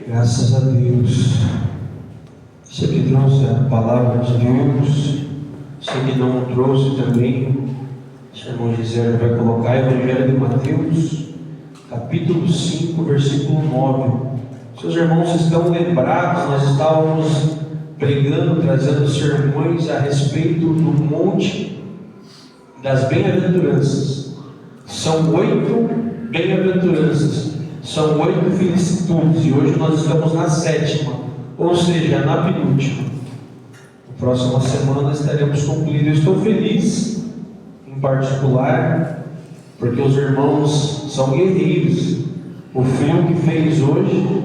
Graças a Deus. Você que trouxe a palavra de Deus, você que não trouxe também, o irmão Gisele vai colocar Evangelho de Mateus, capítulo 5, versículo 9. Seus irmãos estão lembrados, nós estávamos pregando, trazendo sermões a respeito do monte das bem-aventuranças. São 8 bem-aventuranças, são 8 felicitudes, e hoje nós estamos na 7ª, ou seja, na penúltima. Na próxima semana estaremos concluindo. Eu estou feliz, em particular, porque os irmãos são guerreiros. O frio que fez hoje,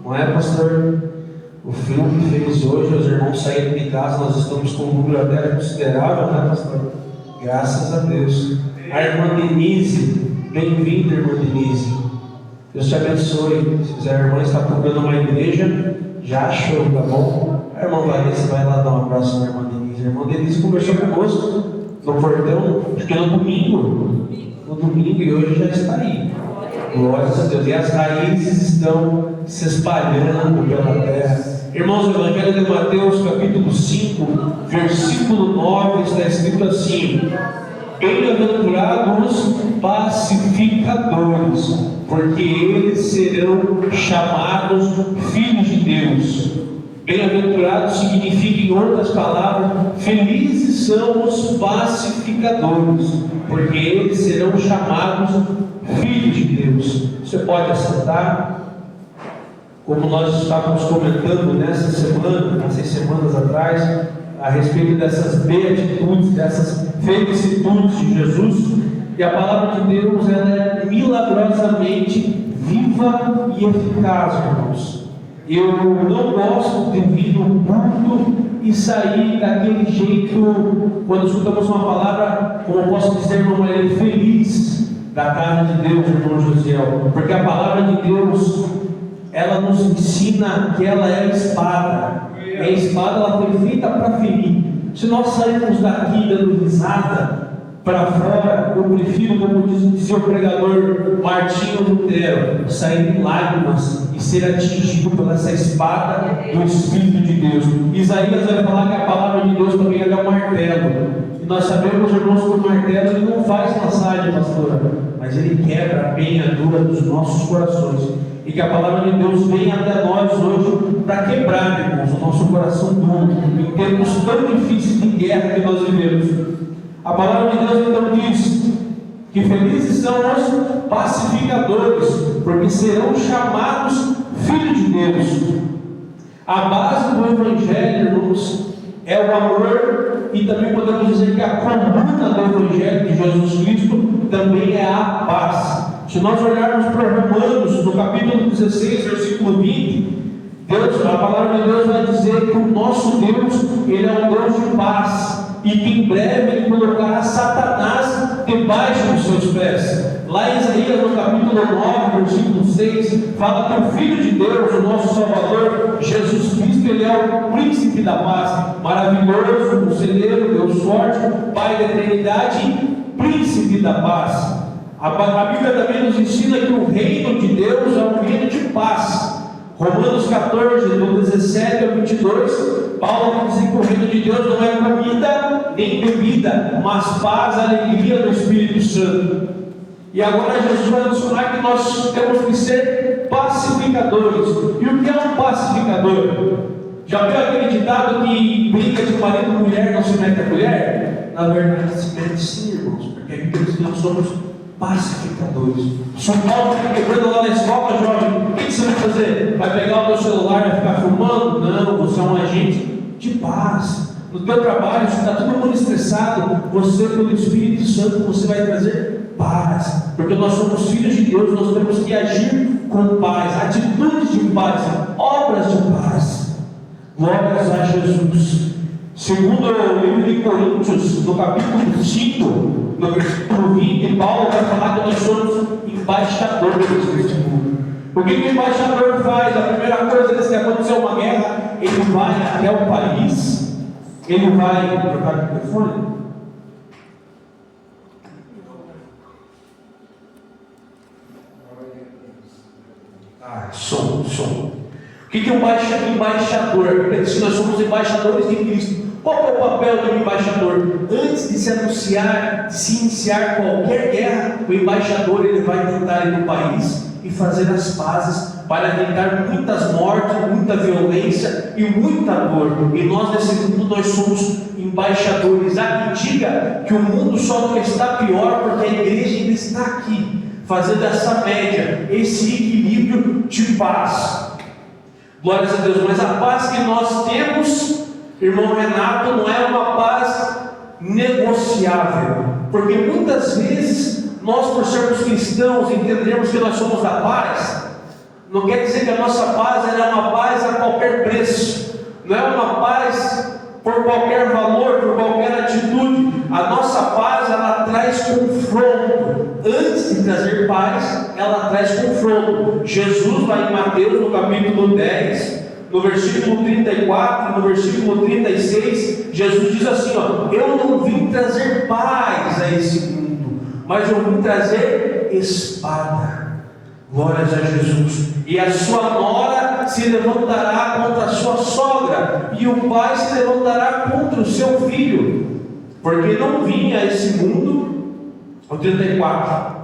não é, pastor? O frio que fez hoje, os irmãos saíram de casa, nós estamos com um número até considerável, né, pastor? Graças a Deus. A irmã Denise, bem-vinda, irmã Denise. Deus te abençoe. Se quiser, a irmã está procurando uma igreja, já achou, tá bom? A irmã Vanessa vai lá dar um abraço na irmã Denise. A irmã Denise conversou conosco no portão, acho que no domingo, e hoje já está aí. Glórias a Deus. E as raízes estão se espalhando pela terra. Irmãos, o Evangelho de Mateus, capítulo 5, versículo 9, está escrito assim: bem-aventurados pacificadores, porque eles serão chamados filhos de Deus. Bem-aventurados significa, em outras palavras, felizes são os pacificadores, porque eles serão chamados filhos de Deus. Você pode assentar. Como nós estávamos comentando nessas semanas atrás, a respeito dessas beatitudes, dessas felicitudes de Jesus, e a palavra de Deus, ela é milagrosamente viva e eficaz, irmãos. Eu não gosto de vir no culto e sair daquele jeito, quando escutamos uma palavra, como eu posso dizer, uma maneira feliz da casa de Deus, irmão Josiel, porque a palavra de Deus, ela nos ensina que ela é a espada. E a espada, ela foi feita para ferir. Se nós sairmos daqui dando risada para fora, eu prefiro, como dizia o pregador Martinho Lutero, sair em lágrimas e ser atingido por essa espada do Espírito de Deus. Isaías vai falar que a palavra de Deus também é um martelo. E nós sabemos, irmãos, que o martelo ele não faz massagem, pastora, mas ele quebra a penha dura dos nossos corações. E que a palavra de Deus venha até nós hoje para quebrar, irmãos, o nosso coração duro, em tempos tão difíceis de guerra que nós vivemos. A palavra de Deus então diz que felizes são os pacificadores, porque serão chamados filhos de Deus. A base do Evangelho, irmãos, é o amor, e também podemos dizer que a coluna do Evangelho de Jesus Cristo também é a paz. Se nós olharmos para Romanos, no capítulo 16, versículo 20, Deus, a palavra de Deus vai dizer que o nosso Deus, Ele é um Deus de paz, e que em breve Ele colocará Satanás debaixo dos seus pés. Lá em Isaías, no capítulo 9, versículo 6, fala que o Filho de Deus, o nosso Salvador, Jesus Cristo, Ele é o príncipe da paz, maravilhoso, conselheiro, Deus forte, Pai da eternidade e príncipe da paz. A Bíblia também nos ensina que o reino de Deus é um reino de paz. Romanos 14, do 17 ao 22, Paulo vai dizer que o reino de Deus não é comida nem bebida, mas paz, alegria do Espírito Santo. E agora Jesus vai nos falar que nós temos que ser pacificadores. E o que é um pacificador? Já viu aquele ditado que briga de marido e mulher não se mete a colher? Na verdade se mete sim, irmãos, porque a Bíblia diz que nós somos pacificadores. São Paulo está quebrando lá na escola, jovem. O que você vai fazer? Vai pegar o teu celular e ficar filmando? Não, você é um agente de paz. No teu trabalho, se está todo mundo estressado, você, pelo Espírito Santo, você vai trazer paz. Porque nós somos filhos de Deus, nós temos que agir com paz, atitudes de paz, obras de paz. Glórias a Jesus. Segundo o livro de Coríntios, no capítulo 5, no versículo 20, Paulo vai falar que nós somos embaixadores deste mundo. O que o embaixador faz? A primeira coisa, se acontecer uma guerra, ele vai até o país, ele vai trocar o telefone. Som. O que é um embaixador? A Bíblia diz que nós somos embaixadores de Cristo. Qual é o papel do embaixador? Antes de se anunciar, de se iniciar qualquer guerra, o embaixador ele vai tentar ir no país e fazer as pazes para evitar muitas mortes, muita violência e muita dor. E nós nesse mundo nós somos embaixadores. Há quem diga que o mundo só não está pior porque a igreja ainda está aqui, fazendo essa média, esse equilíbrio de paz. Glórias a Deus. Mas a paz que nós temos, irmão Renato, não é uma paz negociável, porque muitas vezes nós, por sermos cristãos, entendemos que nós somos da paz. Não quer dizer que a nossa paz é uma paz a qualquer preço, não é uma paz por qualquer valor, por qualquer atitude. A nossa paz, ela traz confronto. Antes de trazer paz, ela traz confronto. Jesus, lá em Mateus, no capítulo 10, no versículo 34, no versículo 36, Jesus diz assim, eu não vim trazer paz a esse mundo, mas eu vim trazer espada. Glórias a Jesus. E a sua nora se levantará contra a sua sogra, e o pai se levantará contra o seu filho, porque não vinha a esse mundo. O 34,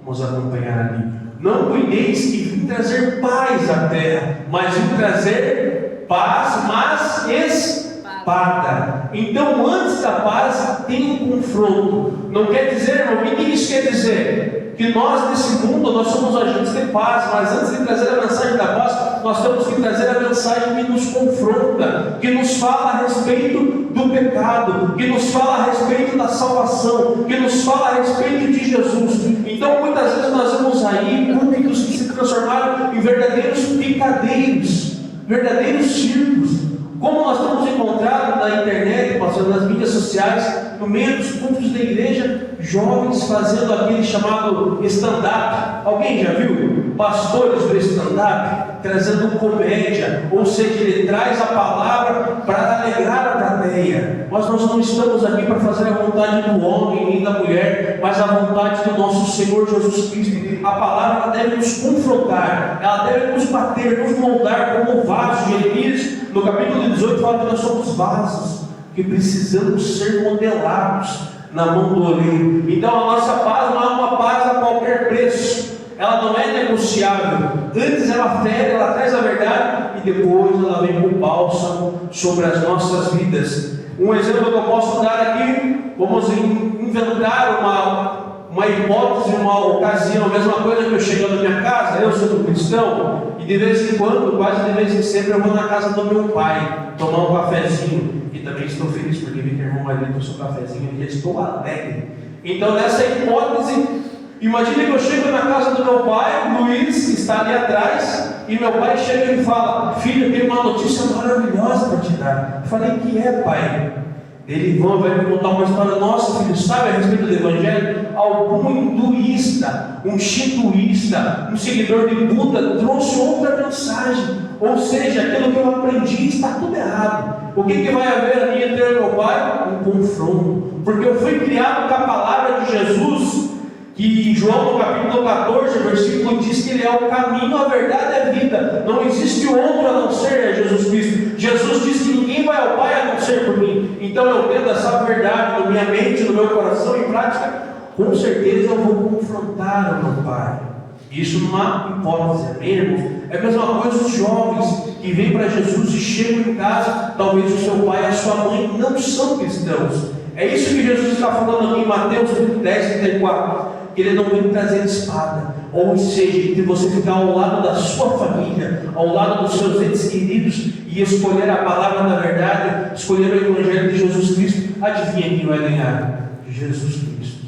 vamos acompanhar ali. Não cuideis que vim trazer paz à terra, mas vim trazer paz, mas espada. Então, antes da paz, tem um confronto. Não quer dizer, irmão, o que isso quer dizer? Que nós nesse mundo, nós somos agentes de paz, mas antes de trazer a mensagem da paz, nós temos que trazer a mensagem que nos confronta, que nos fala a respeito do pecado, que nos fala a respeito da salvação, que nos fala a respeito de Jesus. Então muitas vezes nós vemos aí púlpitos que se transformaram em verdadeiros picadeiros, verdadeiros circos. Como nós temos encontrado na internet, passando nas mídias sociais, no meio dos cultos da igreja, jovens fazendo aquele chamado stand-up. Alguém já viu? Pastores do stand-up, trazendo comédia, ou seja, ele traz a palavra para alegrar a plateia. Mas nós não estamos aqui para fazer a vontade do homem nem da mulher, mas a vontade do nosso Senhor Jesus Cristo. A palavra deve nos confrontar, ela deve nos bater, nos moldar como vasos. Jeremias, no capítulo 18, fala que nós somos vasos que precisamos ser modelados na mão do oleiro. Então a nossa paz não é uma paz a qualquer preço, ela não é negociável. Antes ela fere, ela traz a verdade, e depois ela vem com bálsamo sobre as nossas vidas. Um exemplo que eu posso dar aqui, vamos inventar uma hipótese, uma ocasião, a mesma coisa que eu chego na minha casa, eu sou cristão, e de vez em quando, quase de vez em sempre, eu vou na casa do meu pai, tomar um cafezinho, e também estou feliz, porque vi que o irmão vai ver que eu sou cafezinho, e estou alegre. Então nessa hipótese, imagine que eu chego na casa do meu pai, Luiz, que está ali atrás, e meu pai chega e me fala: filho, eu tenho uma notícia maravilhosa para te dar. Eu falei: que é, pai? Ele vai me contar uma história. Nossa, filho, sabe a respeito do Evangelho? Algum hinduísta, um shintoísta, um seguidor de Buda trouxe outra mensagem. Ou seja, aquilo que eu aprendi está tudo errado. O que vai haver ali entre eu e meu pai? Um confronto. Porque eu fui criado com a palavra de Jesus, que em João no capítulo 14, versículo, diz que Ele é o caminho, a verdade e a vida. Não existe outro a não ser Jesus Cristo. Jesus diz que ninguém vai ao Pai a não ser por mim. Então eu tendo essa verdade na minha mente, no meu coração, em prática, com certeza eu vou confrontar o meu Pai. Isso numa hipótese, amém, irmãos? É a mesma coisa os jovens que vêm para Jesus e chegam em casa, talvez o seu pai e a sua mãe não são cristãos. É isso que Jesus está falando aqui em Mateus 10, 34, que Ele não vem trazer espada, ou seja, de você ficar ao lado da sua família, ao lado dos seus entes queridos, e escolher a palavra da verdade, escolher o Evangelho de Jesus Cristo. Adivinha quem vai ganhar? Jesus Cristo.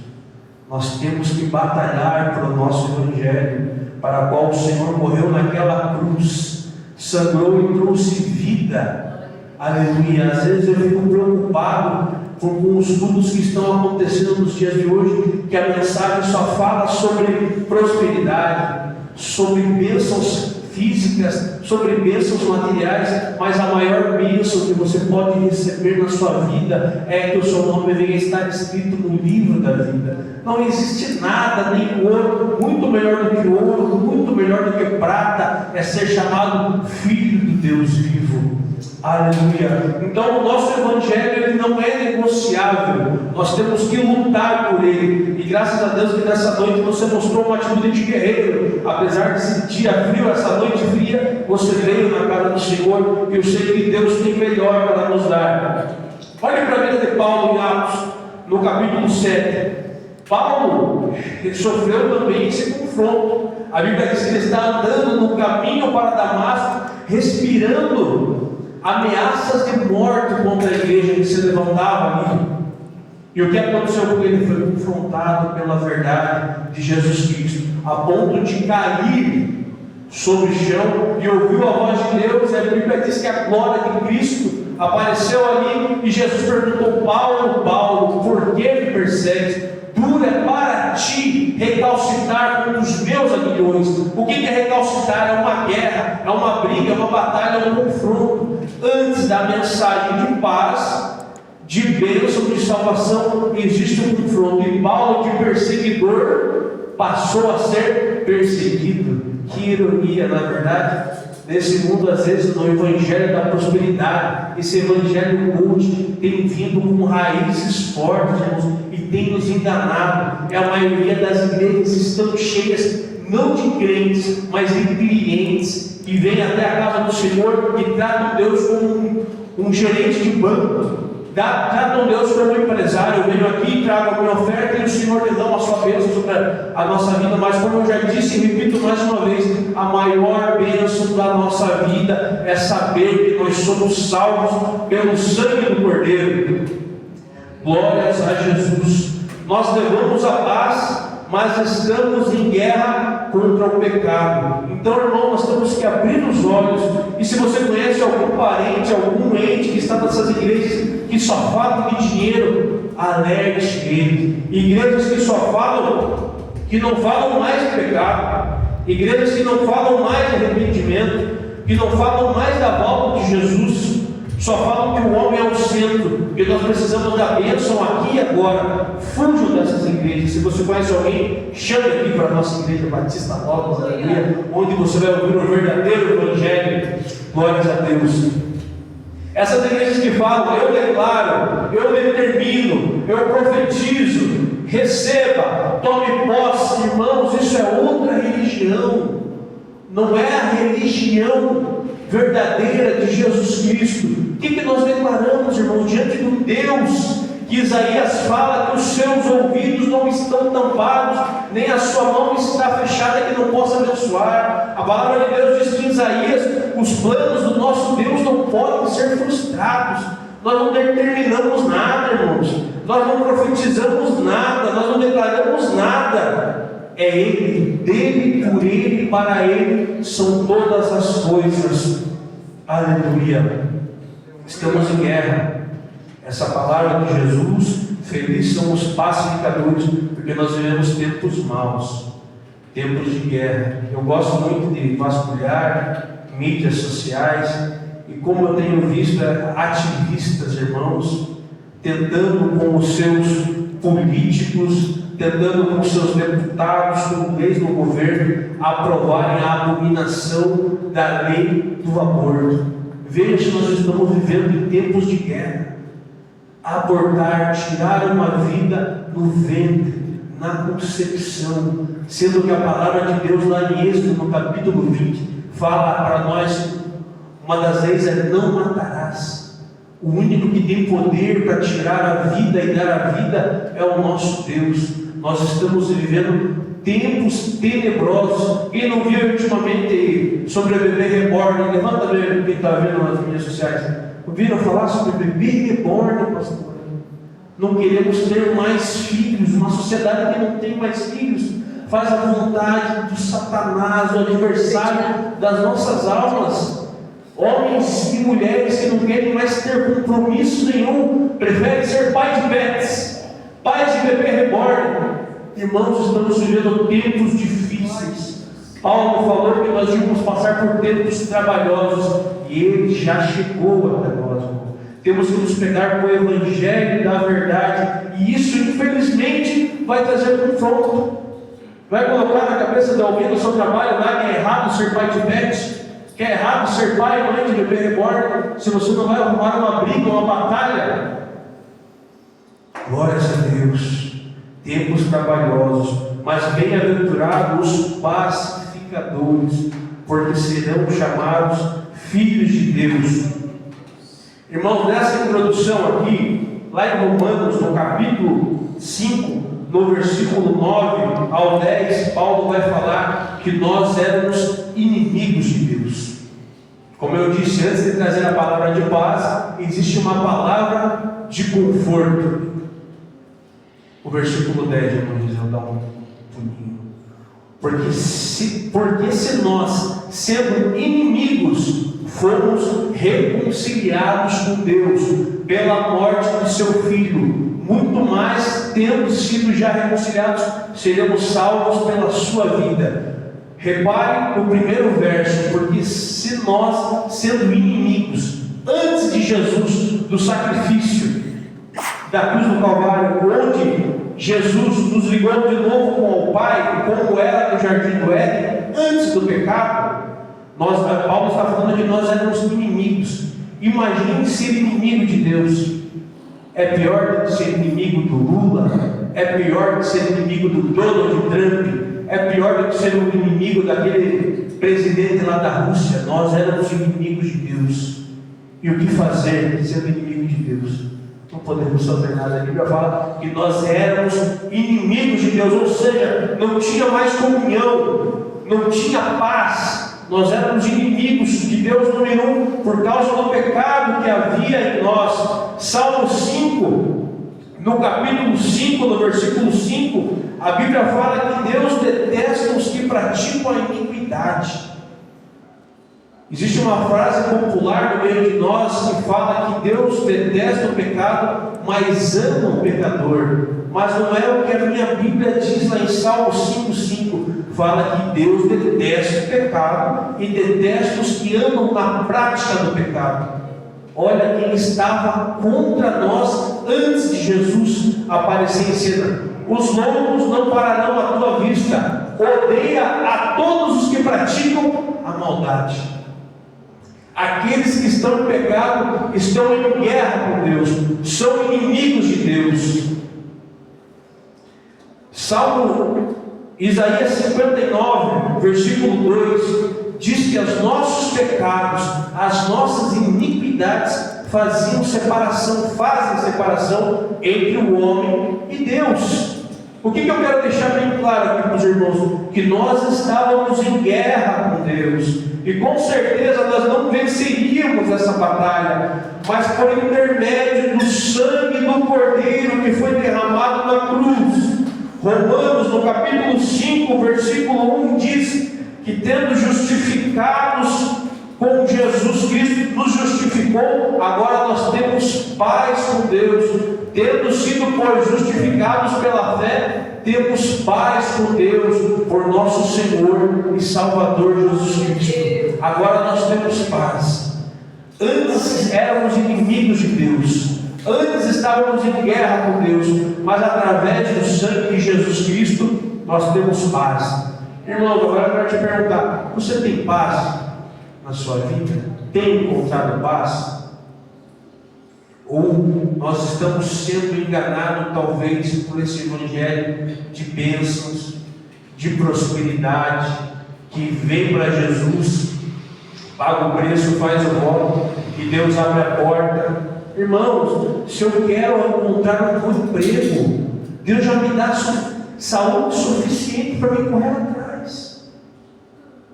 Nós temos que batalhar pelo nosso Evangelho, para o qual o Senhor morreu naquela cruz, sangrou e trouxe vida. Aleluia. Às vezes eu fico preocupado com os cultos que estão acontecendo nos dias de hoje, que a mensagem só fala sobre prosperidade, sobre bênçãos físicas, sobre bênçãos materiais, mas a maior bênção que você pode receber na sua vida é que o seu nome venha estar escrito no livro da vida. Não existe nada, nem ouro, muito melhor do que ouro, muito melhor do que prata, é ser chamado filho de Deus vivo. Aleluia. Então o nosso evangelho ele não é negociável. Nós temos que lutar por ele. E graças a Deus que nessa noite você mostrou uma atitude de guerreiro. Apesar desse dia frio, essa noite fria, você veio na casa do Senhor. E eu sei que Deus tem melhor para nos dar. Olhe para a vida de Paulo em Atos, no capítulo 7. Paulo ele sofreu também esse confronto. A Bíblia diz que ele está andando no caminho para Damasco, respirando ameaças de morte contra a igreja que se levantava ali. E o que aconteceu com ele? Foi confrontado pela verdade de Jesus Cristo, a ponto de cair sobre o chão e ouviu a voz de Deus. E a Bíblia diz que a glória de Cristo apareceu ali e Jesus perguntou: Paulo, Paulo, por que me persegues? Duro é para ti recalcitrar contra os meus aguilhões. O que é recalcitrar? É uma guerra, é uma briga, é uma batalha, é um confronto. Antes da mensagem de paz, de bênção, de salvação, existe um confronto. E Paulo, de perseguidor, passou a ser perseguido. Que ironia, na verdade. Nesse mundo, às vezes, no evangelho da prosperidade, esse evangelho gold tem vindo com raízes fortes, irmãos, e tem nos enganado. A maioria das igrejas estão cheias não de crentes, mas de clientes, e vêm até a casa do Senhor e tratam Deus como um gerente de banco. Tratam Deus como um empresário. Eu venho aqui, trago a minha oferta e o Senhor lhe dá a sua bênção sobre a nossa vida. Mas como eu já disse e repito mais uma vez, a maior bênção da nossa vida é saber que nós somos salvos pelo sangue do Cordeiro. Glórias a Jesus. Nós levamos a paz, mas estamos em guerra contra o pecado. Então, irmão, nós temos que abrir os olhos. E se você conhece algum parente, algum ente que está nessas igrejas que só falam de dinheiro, alerte ele. Igrejas que só falam, que não falam mais de pecado, igrejas que não falam mais de arrependimento, que não falam mais da volta de Jesus, só falam que o homem é o centro, que nós precisamos da bênção aqui e agora. Fujam dessas igrejas. Se você conhece alguém, chame aqui para a nossa igreja Batista Nova, onde você vai ouvir o verdadeiro evangelho. Glórias a Deus. Essas igrejas que falam, eu declaro, eu determino, eu profetizo, receba, tome posse, irmãos, isso é outra religião. Não é a religião verdadeira de Jesus Cristo. O que nós declaramos, irmãos, diante de um Deus que Isaías fala que os seus ouvidos não estão tampados, nem a sua mão está fechada que não possa abençoar. A palavra de Deus diz que em Isaías os planos do nosso Deus não podem ser frustrados. Nós não determinamos nada, irmãos, nós não profetizamos nada, nós não declaramos nada. É Ele, dele, por Ele, para Ele são todas as coisas. Aleluia. Estamos em guerra. Essa palavra de Jesus, felizes são os pacificadores, porque nós vivemos tempos maus, tempos de guerra. Eu gosto muito de vasculhar mídias sociais, e como eu tenho visto ativistas, irmãos, tentando com os seus políticos, tentando com os seus deputados, com leis no governo, aprovarem a abominação da lei do aborto. Veja se nós estamos vivendo em tempos de guerra. Abortar, tirar uma vida no ventre, na concepção, sendo que a palavra de Deus lá em Êxodo, no capítulo 20, fala para nós, uma das leis é: não matarás. O único que tem poder para tirar a vida e dar a vida é o nosso Deus. Nós estamos vivendo tempos tenebrosos. Quem não viu ultimamente sobre a bebê reborn, levanta bem quem está vendo nas mídias sociais. Ouviram falar sobre bebê reborn, pastor? Não queremos ter mais filhos. Uma sociedade que não tem mais filhos faz a vontade do Satanás, o adversário das nossas almas. Homens e mulheres que não querem mais ter compromisso nenhum, preferem ser pai de pets, pais de bebê reborn. Irmãos, estamos vivendo tempos difíceis. Paulo falou que nós íamos passar por tempos trabalhosos, e ele já chegou até nós. Temos que nos pegar com o Evangelho da verdade, e isso infelizmente vai trazer confronto, vai colocar na cabeça de alguém no seu trabalho lá que é errado ser pai de pet, que é errado ser pai e mãe de bebê reborn, se você não vai arrumar uma briga, uma batalha. Glórias a Deus, tempos trabalhosos, mas bem-aventurados os pacificadores, porque serão chamados filhos de Deus. Irmãos, nessa introdução aqui, lá em Romanos, no capítulo 5, no versículo 9 ao 10, Paulo vai falar que nós éramos inimigos de Deus. Como eu disse antes de trazer a palavra de paz, existe uma palavra de conforto. O versículo 10, irmãos, eu dar um pulinho. Porque se nós, sendo inimigos, fomos reconciliados com Deus pela morte de seu Filho, muito mais, tendo sido já reconciliados, seremos salvos pela sua vida. Repare no primeiro verso, porque se nós, sendo inimigos, antes de Jesus, do sacrifício da cruz do Calvário, onde Jesus nos ligou de novo com o Pai, como era no jardim do Éden, antes do pecado, Paulo está falando que nós éramos inimigos. Imagine ser inimigo de Deus. É pior do que ser inimigo do Lula, é pior do que ser inimigo do Donald Trump, é pior do que ser um inimigo daquele presidente lá da Rússia. Nós éramos inimigos de Deus. E o que fazer sendo inimigo de Deus? Não podemos fazer nada. A Bíblia fala que nós éramos inimigos de Deus, ou seja, não tinha mais comunhão, não tinha paz. Nós éramos inimigos de Deus número 1 por causa do pecado que havia em nós. Salmo 5, no capítulo 5, no versículo 5, a Bíblia fala que Deus detesta os que praticam a iniquidade. Existe uma frase popular no meio de nós que fala que Deus detesta o pecado, mas ama o pecador. Mas não é o que a minha Bíblia diz lá em Salmo 5,5. Fala que Deus detesta o pecado e detesta os que andam na prática do pecado. Olha quem estava contra nós antes de Jesus aparecer em cena. Os lobos não pararão à tua vista. Odeia a todos os que praticam a maldade. Aqueles que estão em pecado estão em guerra com Deus, são inimigos de Deus. Isaías 59, versículo 2, diz que os nossos pecados, as nossas iniquidades fazem separação entre o homem e Deus. O que eu quero deixar bem claro aqui para os irmãos? Que nós estávamos em guerra com Deus, e com certeza nós não venceríamos essa batalha, mas por intermédio do sangue do Cordeiro que foi derramado na cruz. Romanos, no capítulo 5, versículo 1, diz que tendo justificados com Jesus Cristo, nos justificou, agora nós temos paz com Deus. Tendo sido, pois, justificados pela fé, temos paz com Deus, por nosso Senhor e Salvador Jesus Cristo. Agora nós temos paz. Antes éramos inimigos de Deus, antes estávamos em guerra com Deus, mas através do sangue de Jesus Cristo, nós temos paz. Irmão, agora eu quero te perguntar: você tem paz na sua vida? Tem encontrado paz? Ou nós estamos sendo enganados, talvez, por esse evangelho de bênçãos, de prosperidade, que vem para Jesus, paga o preço, faz o voto, e Deus abre a porta. Irmãos, se eu quero encontrar um bom emprego, Deus já me dá saúde suficiente para me correr atrás.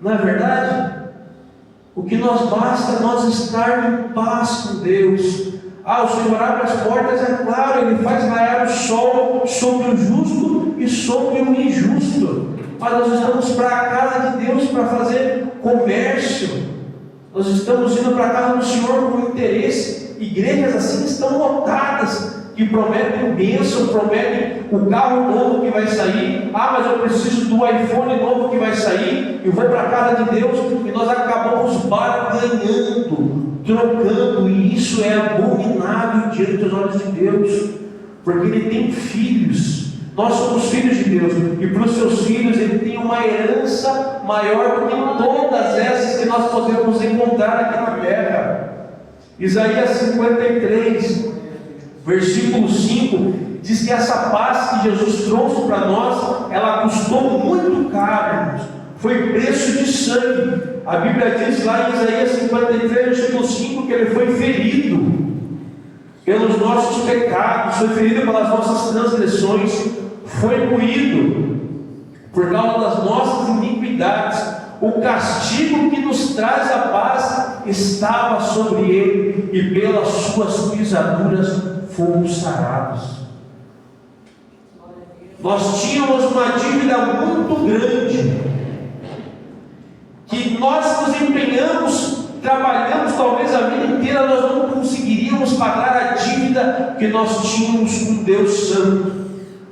Não é verdade? O que nós basta é nós estar em paz com Deus. O Senhor abre as portas, é claro, Ele faz raiar o sol sobre o justo e sobre o injusto. Mas nós estamos para a casa de Deus para fazer comércio. Nós estamos indo para a casa do Senhor com interesse. Igrejas assim estão lotadas, que que prometem bênção, prometem o carro novo que vai sair. Ah, mas eu preciso do iPhone novo que vai sair. Eu vou para a casa de Deus e nós acabamos barganhando, trocando, e isso é abominável diante dos olhos de Deus, porque Ele tem filhos. Nós somos filhos de Deus, e para os seus filhos Ele tem uma herança maior do que todas essas que nós podemos encontrar aqui na terra. Isaías 53, versículo 5, diz que essa paz que Jesus trouxe para nós, ela custou muito caro, foi preço de sangue. A Bíblia diz lá em Isaías 53, versículo 5, que Ele foi ferido pelos nossos pecados, foi ferido pelas nossas transgressões, foi moído por causa das nossas iniquidades. O castigo que nos traz a paz estava sobre Ele, e pelas suas pisaduras fomos sarados. Nós tínhamos uma dívida muito grande, que nós nos empenhamos, trabalhamos talvez a vida inteira, nós não conseguiríamos pagar a dívida que nós tínhamos com Deus Santo.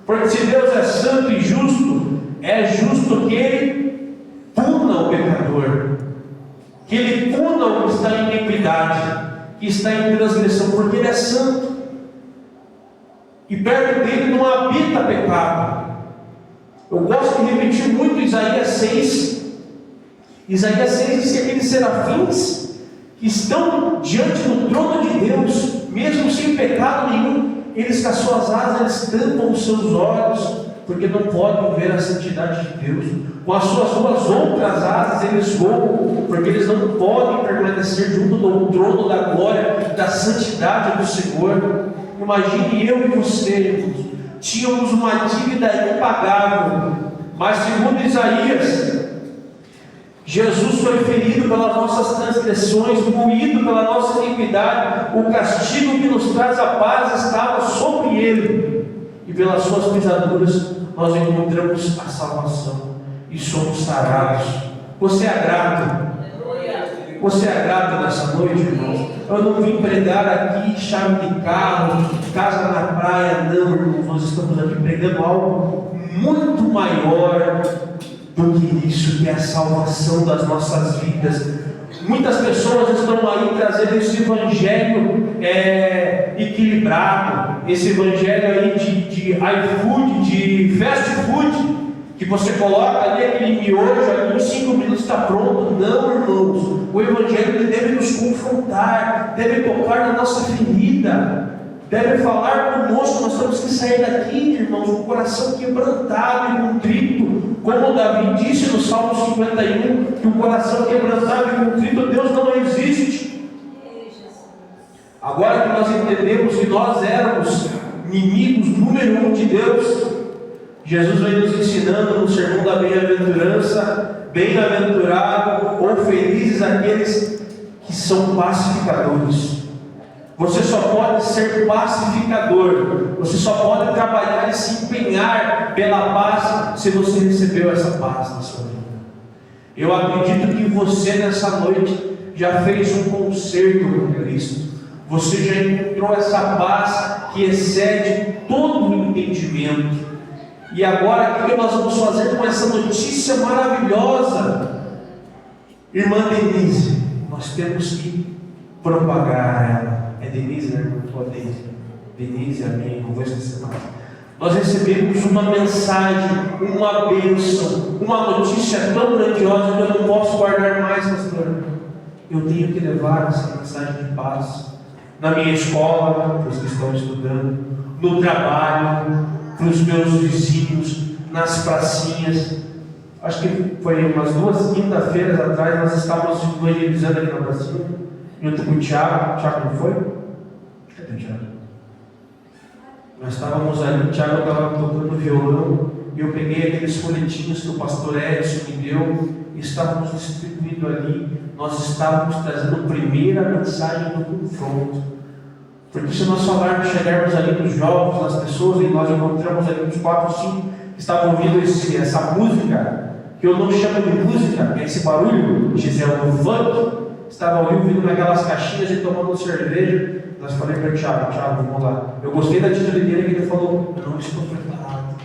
Porque se Deus é santo e justo, é justo que Ele puna o pecador, que Ele puna o que está em iniquidade, que está em transgressão, porque Ele é santo, e perto dele não habita pecado. Eu gosto de repetir muito Isaías 6. Isaías 6 diz que aqueles serafins que estão diante do trono de Deus, mesmo sem pecado nenhum, eles com as suas asas, eles tampam os seus olhos, porque não podem ver a santidade de Deus. Com as suas duas outras asas eles voam, porque eles não podem permanecer junto do trono da glória, da santidade do Senhor. Imagine eu e você, irmãos, tínhamos uma dívida impagável, mas segundo Isaías, Jesus foi ferido pelas nossas transgressões, moído pela nossa iniquidade. O castigo que nos traz a paz estava sobre Ele, e pelas suas pisaduras nós encontramos a salvação e somos sarados. Você é grato? Você é grato nessa noite, irmãos? Eu não vim pregar aqui chave de carro, casa na praia, não, irmãos. Nós estamos aqui pregando algo muito maior do que isso, que é a salvação das nossas vidas. Muitas pessoas estão aí trazendo esse evangelho equilibrado, esse evangelho aí de iFood, de fast food, que você coloca ali aquele miojo, ali em 5 minutos está pronto. Não, irmãos, o evangelho ele deve nos confrontar, deve tocar na nossa ferida, deve falar conosco. Nós temos que sair daqui, irmãos, com o coração quebrantado e contrito, como Davi disse no Salmo 51, que o coração quebrantado e contrito, Deus não existe. Agora que nós entendemos que nós éramos inimigos número 1 de Deus, Jesus vem nos ensinando no sermão da bem-aventurança: bem-aventurado ou felizes aqueles que são pacificadores. Você só pode ser pacificador, você só pode trabalhar e se empenhar pela paz se você recebeu essa paz na sua vida. Eu acredito que você nessa noite já fez um concerto com Cristo. Você já encontrou essa paz que excede todo o entendimento. E agora, o que nós vamos fazer com essa notícia maravilhosa? Irmã Denise, nós temos que propagar ela. É Denise, né, irmã? Denise, amém, não vou esquecer mais. Nós recebemos uma mensagem, uma bênção, uma notícia tão grandiosa que eu não posso guardar mais, pastor. Eu tenho que levar essa mensagem de paz na minha escola, para os que estão estudando, no trabalho, para os meus vizinhos, nas pracinhas. Acho que foi umas 2 quinta-feiras atrás, nós estávamos evangelizando aqui na pracinha, junto com o Tiago não foi? Cadê o Tiago? Nós estávamos ali, o Tiago estava tocando violão, e eu peguei aqueles folhetinhos que o pastor Edson me deu, e estávamos distribuindo ali. Nós estávamos trazendo a primeira mensagem do confronto. Porque se nós falarmos, chegarmos ali nos jovens, nas pessoas, e nós encontramos ali uns 4 ou 5 que estavam ouvindo essa música, que eu não chamo de música, que é esse barulho, Gisele, do funk, estava ao vivo vindo naquelas caixinhas e tomando cerveja. Nós falei para o Thiago, vamos lá. Eu gostei da atitude dele que ele falou, eu não estou preparado.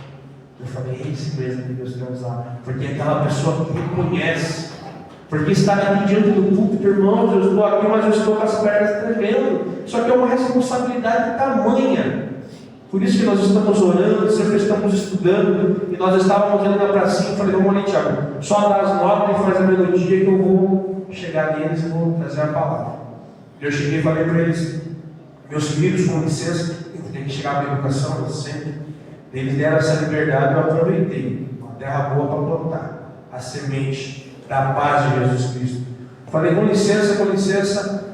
Eu falei, é esse mesmo que Deus quer usar. Porque é aquela pessoa que reconhece. Porque estar aqui diante do púlpito, irmãos, eu estou aqui, mas eu estou com as pernas tremendo. Só que é uma responsabilidade tamanha. Por isso que nós estamos orando, sempre estamos estudando. E nós estávamos ali na pracinha e falei, vamos ali, Thiago, só dá as notas e faz a melodia que eu vou chegar neles e vou trazer a palavra. Eu cheguei e falei para eles, meus filhos, com licença, eu tenho que chegar para a educação, sempre. Eles deram essa liberdade, eu aproveitei. Uma terra boa para plantar. A semente da paz de Jesus Cristo. Falei, com licença,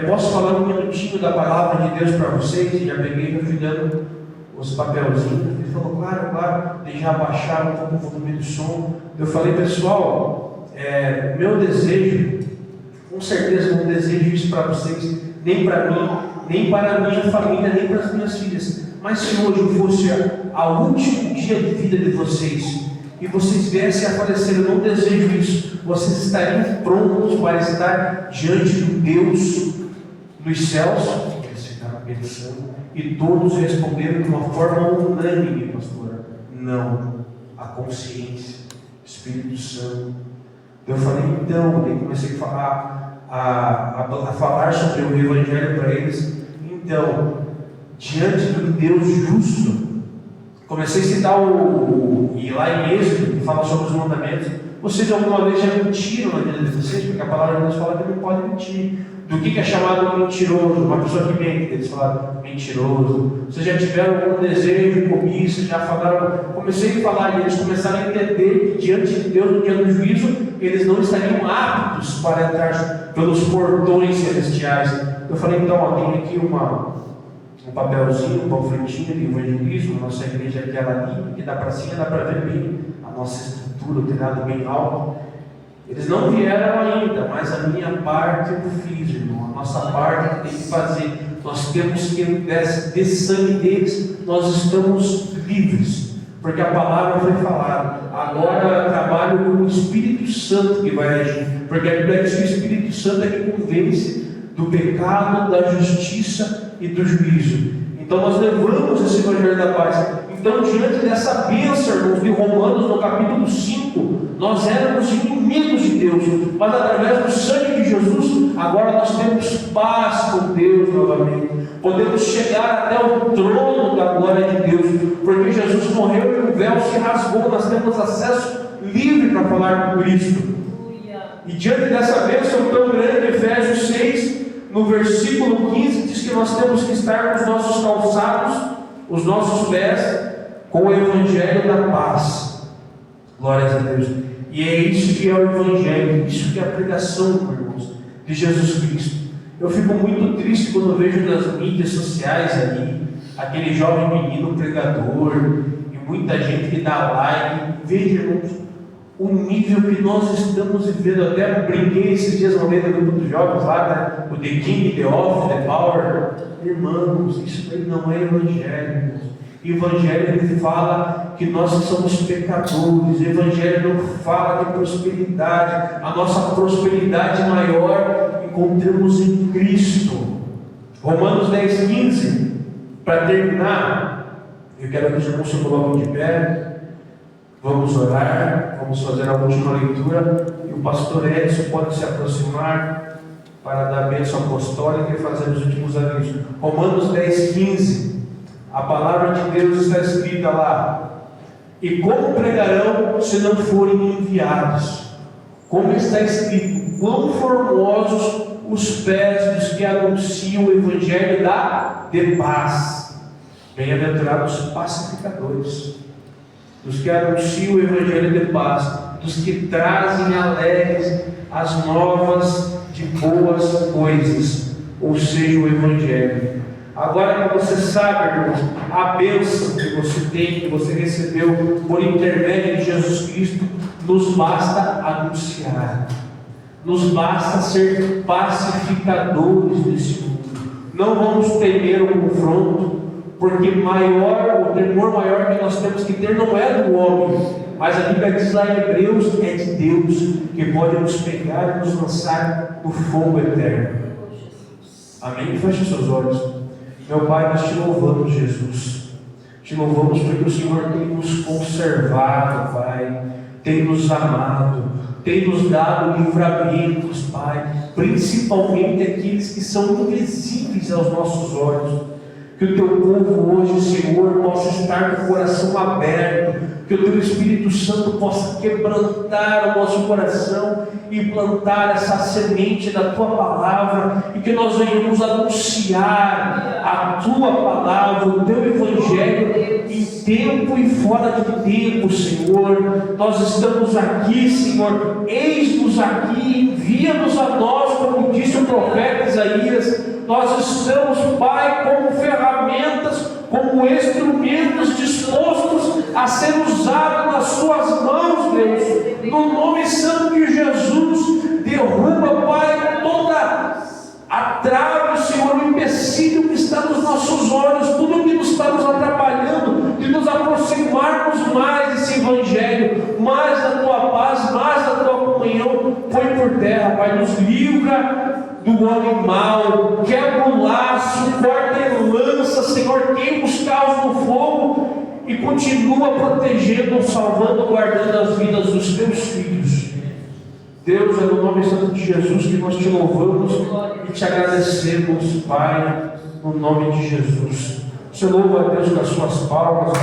posso falar um minutinho da palavra de Deus para vocês? E já peguei, fui dando os papelzinhos. Ele falou, claro. Eles já abaixaram um pouco o volume do som. Eu falei, pessoal, meu desejo, com certeza não desejo isso para vocês, nem para mim, nem para a minha família, nem para as minhas filhas. Mas se hoje fosse o último dia de vida de vocês, e vocês viessem a falecer, eu não desejo isso, vocês estariam prontos para estar diante do Deus nos céus? Eles ficaram pensando, e todos responderam de uma forma unânime, pastora, não, a consciência, o Espírito Santo. Eu falei, então, eu comecei a falar sobre o Evangelho para eles. Então, diante do Deus justo, comecei a citar e lá em Êxodo, que fala sobre os mandamentos. Vocês alguma vez já mentiram na vida de vocês? Porque a palavra de Deus fala que não pode mentir. Do que é chamado mentiroso? Uma pessoa que mente, eles falaram mentiroso. Vocês já tiveram algum desejo, cobiça, já falaram. Comecei a falar e eles começaram a entender que diante de Deus, no dia do juízo, eles não estariam aptos para entrar pelos portões celestiais. Eu falei, então, tem aqui um papelzinho, um panfletinho de evangelismo. Nossa igreja é aquela ali, que dá para cima, dá para ver bem a nossa estrutura, o telhado bem alto. Eles não vieram ainda, mas a minha parte eu fiz, irmão. A nossa parte tem que fazer. Nós temos que, desse sangue deles, nós estamos livres, porque a palavra foi falada. Agora eu trabalho com o Espírito Santo que vai agir, porque a Bíblia diz que o Espírito Santo é que convence do pecado, da justiça e do juízo. Então nós levamos esse Evangelho da paz. Então, diante dessa bênção, irmãos, de Romanos, no capítulo 5, nós éramos inimigos de Deus, mas através do sangue de Jesus, agora nós temos paz com Deus novamente. Podemos chegar até o trono da glória de Deus, porque Jesus morreu e o véu se rasgou, nós temos acesso livre para falar com Cristo. E diante dessa bênção tão grande, Efésios 6, no versículo 15, diz que nós temos que estar com os nossos calçados, os nossos pés, com o Evangelho da paz. Glórias a Deus. E é isso que é o Evangelho, isso que é a pregação, irmãos, de Jesus Cristo. Eu fico muito triste quando vejo nas mídias sociais ali, aquele jovem menino pregador, e muita gente que dá like. Veja, irmãos, o nível que nós estamos vivendo. Até brinquei esses dias no meio do grupo dos jovens lá, né? O The King, The Office, The Power. Irmãos, isso aí não é Evangelho, irmãos. Evangelho ele fala que nós somos pecadores. O Evangelho não fala de prosperidade. A nossa prosperidade maior encontramos em Cristo. Romanos 10, 15. Para terminar, eu quero que os irmãos se coloquem de pé. Vamos orar, vamos fazer a última leitura. E o pastor Edson pode se aproximar para dar a bênção apostólica e fazer os últimos avisos. Romanos 10, 15. A palavra de Deus está escrita lá. E como pregarão se não forem enviados? Como está escrito: quão formosos os pés dos que anunciam o Evangelho de paz. Bem-aventurados os pacificadores, dos que anunciam o Evangelho de paz, dos que trazem alegres as novas de boas coisas, ou seja, o Evangelho. Agora que você sabe, irmãos, a bênção que você tem, que você recebeu por intermédio de Jesus Cristo, nos basta anunciar, nos basta ser pacificadores desse mundo. Não vamos temer o confronto, porque o temor maior que nós temos que ter não é do homem, Mas a Bíblia diz lá em Hebreus, é de Deus que pode nos pegar e nos lançar no fogo eterno. Amém? Feche seus olhos. Meu Pai, nós te louvamos, Jesus. Te louvamos porque o Senhor tem nos conservado, Pai, tem nos amado, tem nos dado livramentos, Pai, principalmente aqueles que são invisíveis aos nossos olhos. Que o teu povo hoje, Senhor, possa estar com o coração aberto, que o teu Espírito Santo possa quebrantar o nosso coração e plantar essa semente da tua palavra, e que nós venhamos anunciar a tua palavra, o teu evangelho, em tempo e fora de tempo, Senhor. Nós estamos aqui, Senhor, eis-nos aqui, envia-nos a nós, como disse o profeta Isaías. Nós estamos, Pai, como ferramentas, como instrumentos dispostos a ser usados nas Suas mãos, Deus. No nome santo de Jesus, derruba, Pai, toda a trave, Senhor, o empecilho que está nos nossos olhos, tudo que está nos atrapalhando de nos aproximarmos mais desse Evangelho, mais da Tua paz, mais da Tua comunhão, põe por terra, Pai, nos livra do homem mau, quebra o laço, corta e lança, Senhor, queima os carros no fogo e continua protegendo, salvando, guardando as vidas dos teus filhos. Deus, é no nome santo de Jesus que nós te louvamos e te agradecemos, Pai, no nome de Jesus. Você louva a Deus com as suas palmas,